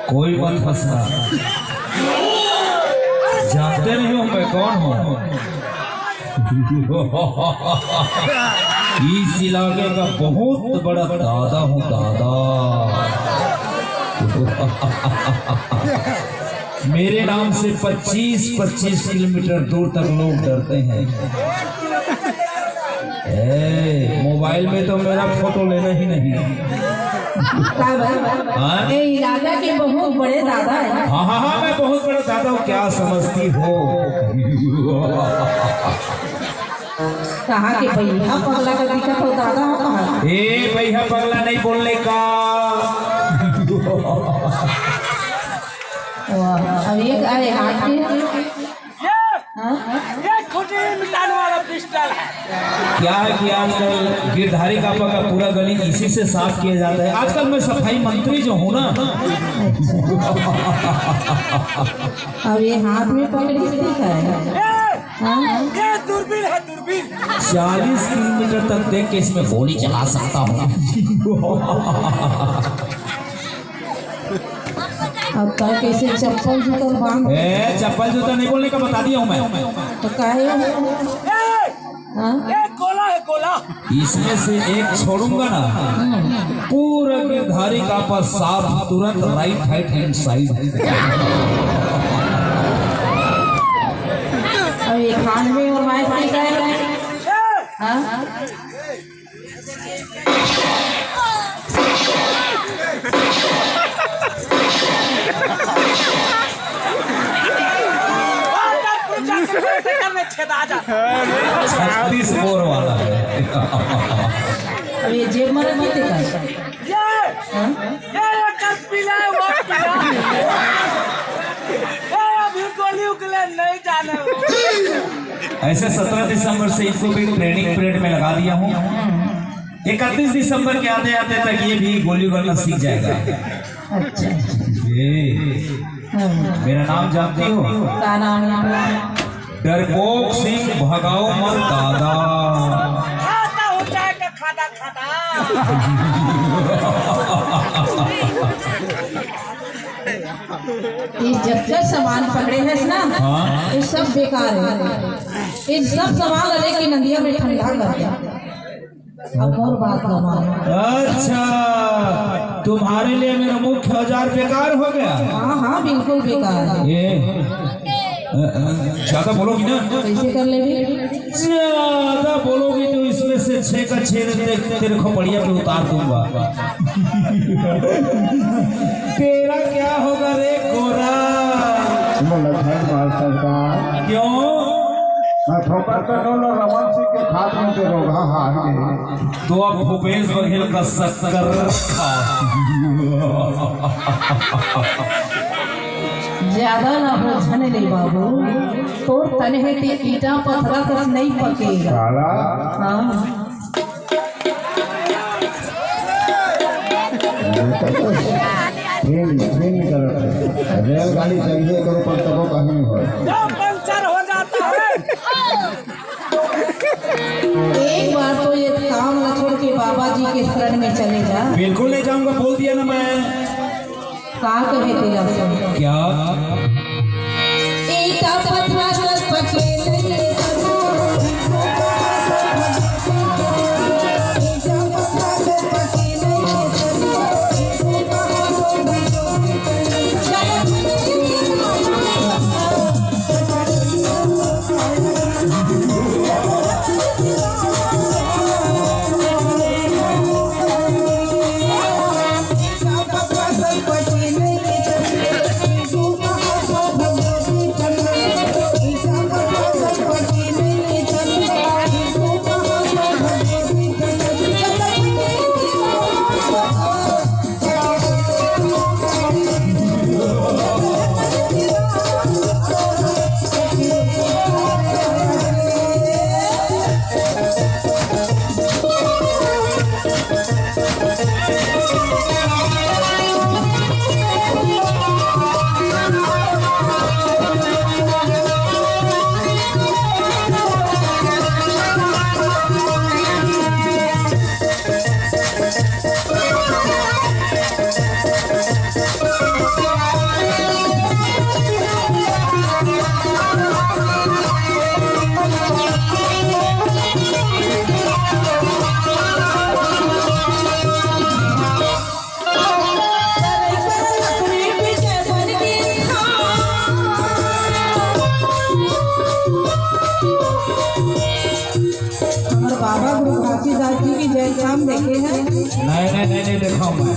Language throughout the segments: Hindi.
कोई मत फंसना, जानते नहीं हो मैं कौन हूँ। इस इलाके का बहुत बड़ा दादा हूँ, दादा। मेरे नाम से 25-25 किलोमीटर दूर तक लोग डरते हैं। मोबाइल में तो मेरा फोटो लेना ही नहीं। ये इलाका के बहुत बड़े दादा है। हाँ हाँ हाँ, मैं बहुत बड़ा दादा हूँ, क्या समझती हो। कहाँ के भैया पगला का दिखा तो दादा हो कहाँ? भैया पगला नहीं बोलने का। अब ये अरे हाथ में ये खुदी मिटाने वाला पिस्टल है। क्या है कि आजकल गिरधारी कापा का पूरा गली इसी से साफ किया जाता है। आजकल मैं सफाई मंत्री जो हूँ ना। अब ये हाथ में पकड़ी दिखा है। ये दूरबीन है, दूरबीन। 40 किलोमीटर तक देख के इसमें गोली चला सकता हूँ। अब कल कैसे चप्पल जूता बांध? चप्पल जूता नहीं बोलने का बता दिया हूँ मैं। तो काहे? ये गोला है, गोला। इसमें से एक छोड़ूंगा ना, पूरा गिरधारी कापा साफ तुरंत राइट हैंड साइड। अब ये खान में और वाइफ की का है। छत्तीस बोर वाला है। अब ये जेब मर जीते का अभी गोली उगले नहीं जाने। ऐसे 17 दिसंबर से इसको भी ट्रेनिंग पीरियड में लगा दिया हूँ। 31 दिसंबर के आते आते तक ये भी गोली करना सीख जाएगा। अच्छा, मेरा नाम जानती हो? क्या नाम है? डरपोक सिंह भगाओ मत दादा। खाता हो जाएगा, खाता खाता। जब तक सामान पकड़े हैं ना, ये सब बेकार है। ये सब सामान लेके नदिया में ठंडा कर दे। अब और बात का मानो। अच्छा, तुम्हारे लिए मेरा मुख्य औजार बेकार हो गया? हाँ हाँ, बिल्कुल बेकार है। ये ज्यादा बोलोगी ना? कैसे कर ले? ज्यादा बोलोगी तो इसमें से 6 का 6 तेरे को बढ़िया पे उतार दूंगा। तेरा क्या होगा रे गोरा? क्यों? रमन सिंह के खाद में से रोगा हार गए तो अब भूपेश बघेल का शक्कर ज्यादा ना हो झने ले बाबू, तो तने ते ईटा पत्थरा तो नहीं पकेगा। हाँ रेलगाड़ी चलिए करो पर तब कहीं हो पंचर हो जाता है। एक बार तो ये काम न छोड़ के बाबा जी के शरण में चले जा। बिल्कुल नहीं जाऊंगा, बोल दिया ना मैं। कहा कहे तेरा से क्या? ईटा पत्थरा सब पके काम देखे हैं? नहीं देखा मैं।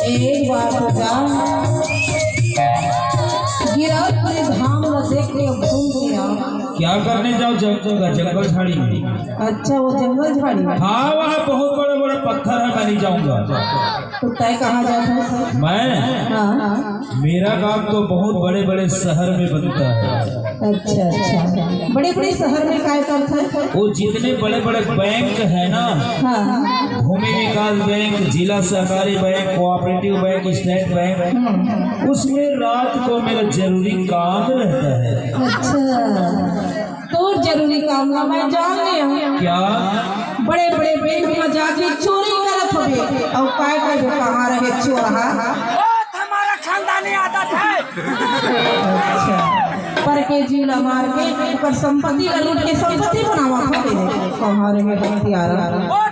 एक बार तो जा गिरफ्त में धाम न देख के अब घूम के आओ। क्या करने जाओ जंगल झाड़ी में? अच्छा वो जंगल झाड़ी में? हाँ वहाँ बहुत बड़े बड़े पत्थर है, मैं नहीं जाऊंगा। तो तय कहाँ जाता है? मैं हाँ मेरा काम तो बहुत बड़े बड़े शहर में बनता है। अच्छा बड़े बड़े शहर में काय करता है? वो जितने बड़े बड़े बैंक है ना, हाँ भूमि विकास बैंक, जिला सहकारी bank, cooperative bank, state bank, उसमें रात को मेरा जरूरी काम रहता है। अच्छा तो जरूरी काम ना मैं जान लिया हूँ। क्या? बड़े बड़े बैंक में जाके चोरी करत होगे और काय काय कहाँ रहे चोरहा? हमारा खानदानी आदत है। अच्छा पर के जीला मार के पर संपत्ति का लूट के संपत्ति बनावा खाते कहाँ रहे हथियार?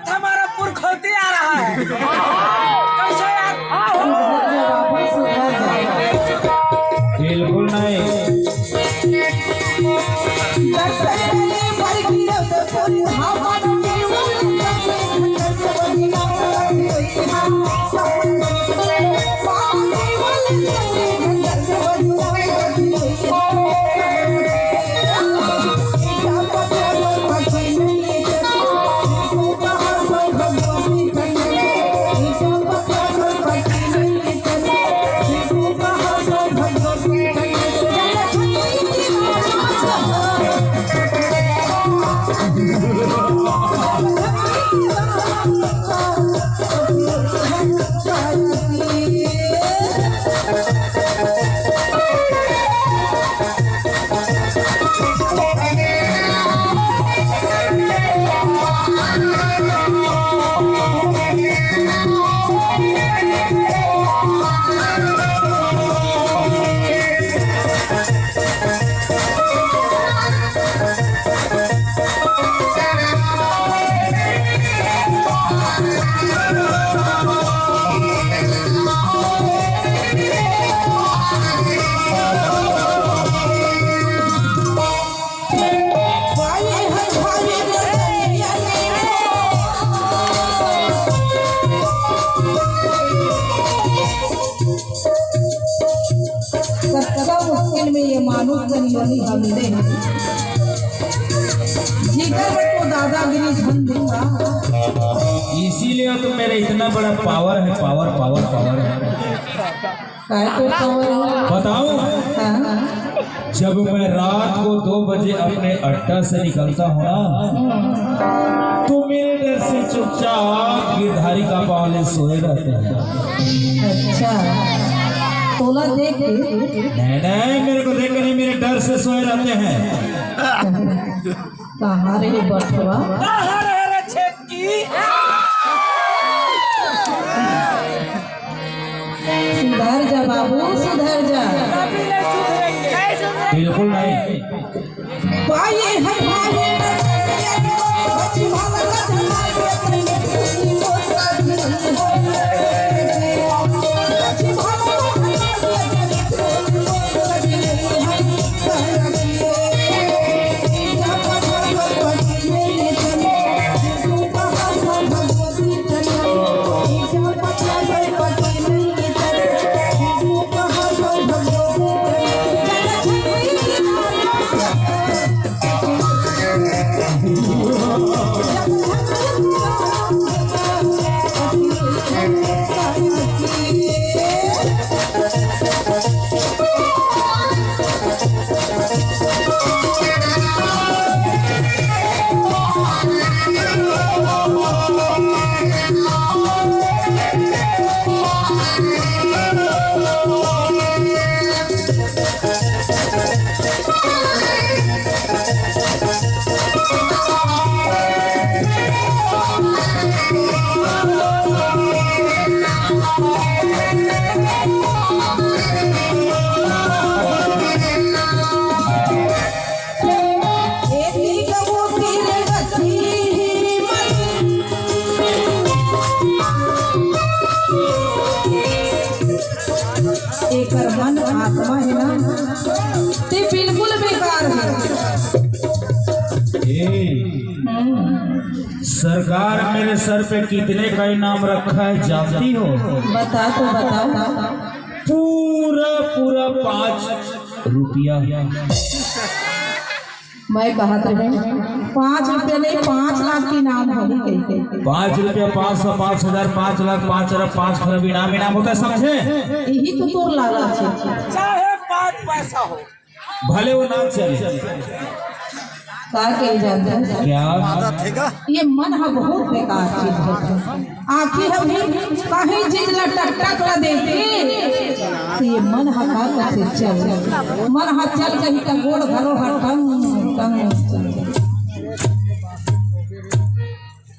हमारा पुरखौती आ रहा है। कैसे बिल्कुल नहीं। इसीलिए तो मेरा इतना बड़ा पावर है। पावर पावर पावर बताऊं? जब मैं रात को 2 बजे अपने अड्डा से निकलता हूँ ना, तो मेरे डर से चुपचाप गिरधारी का पावले सोए रहते हैं। अच्छा तोला देख नहीं मेरे को देख नहीं, मेरे डर से सोए रहते हैं। कहाँ रहे बटवा? सुधर जा बाबू सुधर जा। बिल्कुल नहीं। एकर मन आत्मा है ना ते बिल्कुल बेकार है। सरकार मेरे सर पे कितने का इनाम रखा है जानती हो? बता तो बताओ। पूरा पूरा 5 रुपया। मैं कहत रहे 5 रुपये नहीं 5 लाख की नाम होगी कही 5 रुपया 500 5,000 5 लाख 5 अरब 5 खरब इनाम होता है, समझे? यही तो तोर लाला है। चाहे 5 पैसा हो, भले वो नाम चले। का कह जानते हैं क्या ये मन है बहुत बेकार चीज है। आखिर हम कहीं चीज ला टक टक ला देते तो ये मन है का कैसे चल मन है चल कहीं का गोड़ घरो हटंग टंग।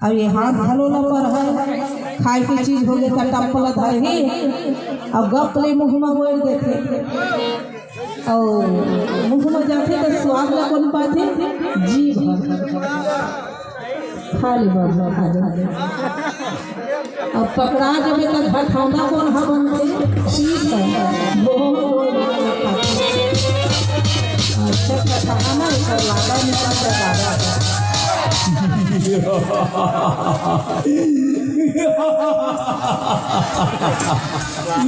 अब ये हाथ घलो ला पर है खाए की चीज हो गई तो टप्पल धर ही अब गप ले मुँह में बोल देते और मुँह में जाते तो स्वाद ला कौन पाते जी खाली खाली अब पकड़ा जब तक भटौना कौन हा बनते ठीक है अच्छा खाना कर लागा निकाल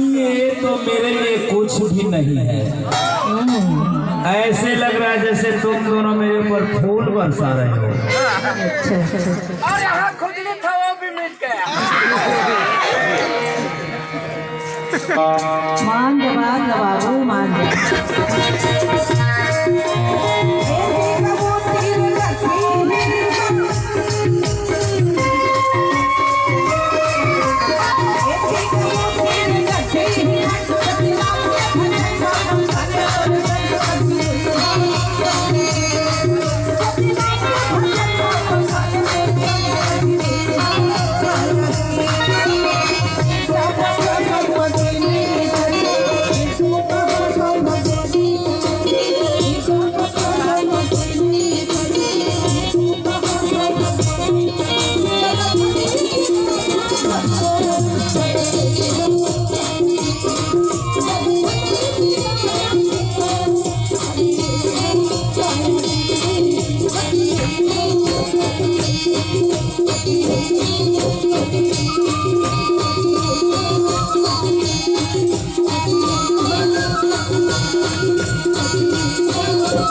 ये तो मेरे लिए कुछ भी नहीं है। ऐसे लग रहा है जैसे तुम दोनों मेरे ऊपर फूल बरसा रहे हो। और यहाँ खुजली था वो भी मिट गया। मान जवाबू मान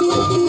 Thank you.